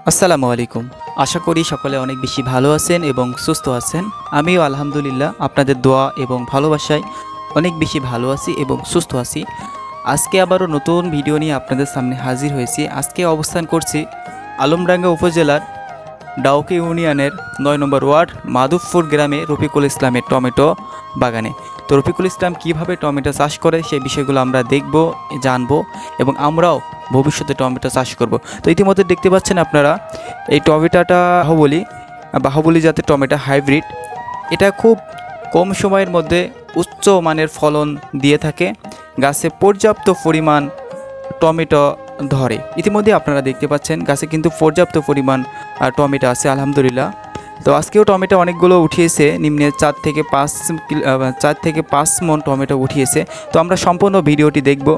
আসসালামু আলাইকুম। আশা করি সকলে অনেক বেশি ভালো আছেন এবং সুস্থ আছেন। আমিও আলহামদুলিল্লাহ আপনাদের দোয়া এবং ভালোবাসায় অনেক বেশি ভালো আছি এবং সুস্থ আছি। আজকে আবারও নতুন ভিডিও নিয়ে আপনাদের সামনে হাজির হয়েছি। আজকে অবস্থান করছি আলমডাঙ্গা উপজেলার ডাউকি ইউনিয়নের ৯ নম্বর ওয়ার্ড মাধবপুর গ্রামে রফিকুল ইসলামের টমেটো বাগানে। তো রফিকুল ইসলাম কীভাবে টমেটো চাষ করে সেই বিষয়গুলো আমরা দেখব, জানবো এবং আমরাও ভবিষ্যতে টমেটো চাষ করব। তো ইতিমধ্যে দেখতে পাচ্ছেন আপনারা এই টমেটোটা বাহুবলী জাতের টমেটো হাইব্রিড। এটা খুব কম সময়ের মধ্যে উচ্চ মানের ফলন দিয়ে থাকে, গাছে পর্যাপ্ত পরিমাণ টমেটো ধরে। ইতিমধ্যে আপনারা দেখতে পাচ্ছেন গাছে কিন্তু পর্যাপ্ত পরিমাণ টমেটো আছে আলহামদুলিল্লাহ। তো আজকেও টমেটো অনেকগুলো উঠিয়েছে, নিম্নে 4 থেকে 5 মণ টমেটো উঠিয়েছে। তো আমরা সম্পূর্ণ ভিডিওটি দেখব।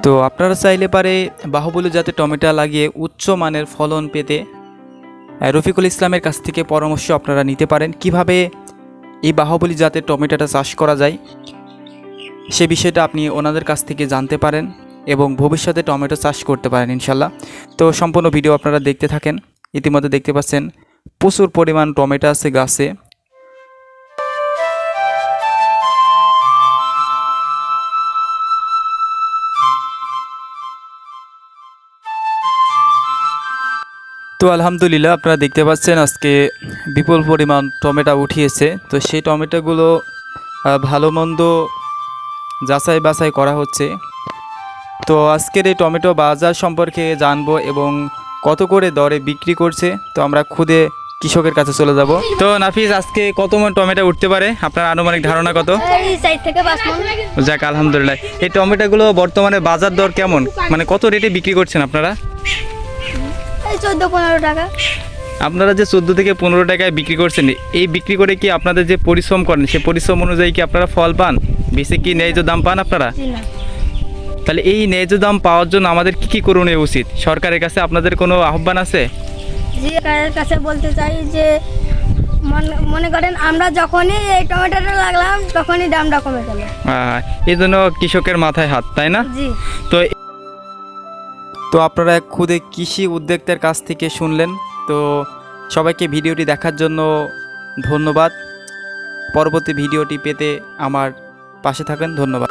তো আপনারা চাইলে পারে বাহুবলী জাতের টমেটো লাগিয়ে উচ্চ মানের ফলন পেতে রফিকুল ইসলামের কাছ থেকে পরামর্শ আপনারা নিতে পারেন। কিভাবে এই বাহুবলী জাতের টমেটোটা চাষ করা যায় সে বিষয়টা আপনি ওনাদের কাছ থেকে জানতে পারেন এবং ভবিষ্যতে টমেটো চাষ করতে পারেন ইনশাল্লাহ। তো সম্পূর্ণ ভিডিও আপনারা দেখতে থাকেন। ইতিমধ্যে দেখতে পাচ্ছেন প্রচুর পরিমাণ টমেটো আছে গাছে। তো আলহামদুলিল্লাহ আপনারা দেখতে পাচ্ছেন আজকে বিপুল পরিমাণ টমেটো উঠিয়েছে। তো সেই টমেটোগুলো ভালো মন্দ যাচাই বাছাই করা হচ্ছে। তো আজকের এই টমেটো বাজার সম্পর্কে জানবো এবং কত করে দরে বিক্রি করছে। তো আমরা খুদে কৃষকের কাছে চলে যাব। তো নাফিস, আজকে কত মণ টমেটো উঠতে পারে আপনার আনুমানিক ধারণা কত? 4 থেকে 5 মণ। যাক আলহামদুলিল্লাহ। এই টমেটোগুলো বর্তমানে বাজার দর কেমন, মানে কত রেটে বিক্রি করছেন আপনারা? 14-15 টাকা। আপনারা যে 14 থেকে 15 টাকায় বিক্রি করছেন, এই বিক্রি করে কি আপনাদের যে পরিশ্রম করেন সেই পরিশ্রম অনুযায়ী কি আপনারা ফল পান? বেশি কি ন্যায্য দাম পান আপনারা? তাহলে এই ন্যায্য দাম পাওয়ার জন্য আমাদের কি কি করণীয় উচিত? সরকারের কাছে আপনাদের কোনো আহ্বান আছে? জি, সরকারের কাছে বলতে চাই যে মনে করেন আমরা যখনই এই টমেটোটা লাগলাম তখনই দামটা কমে গেল। এই জন্য কৃষকের মাথায় হাত, তাই না? জি। তো আপনারা খুদে কৃষি উদ্যোক্তার কাছ থেকে শুনলেন। তো সবাইকে ভিডিওটি দেখার জন্য ধন্যবাদ। পরবর্তী ভিডিওটি পেতে আমার পাশে থাকেন। ধন্যবাদ।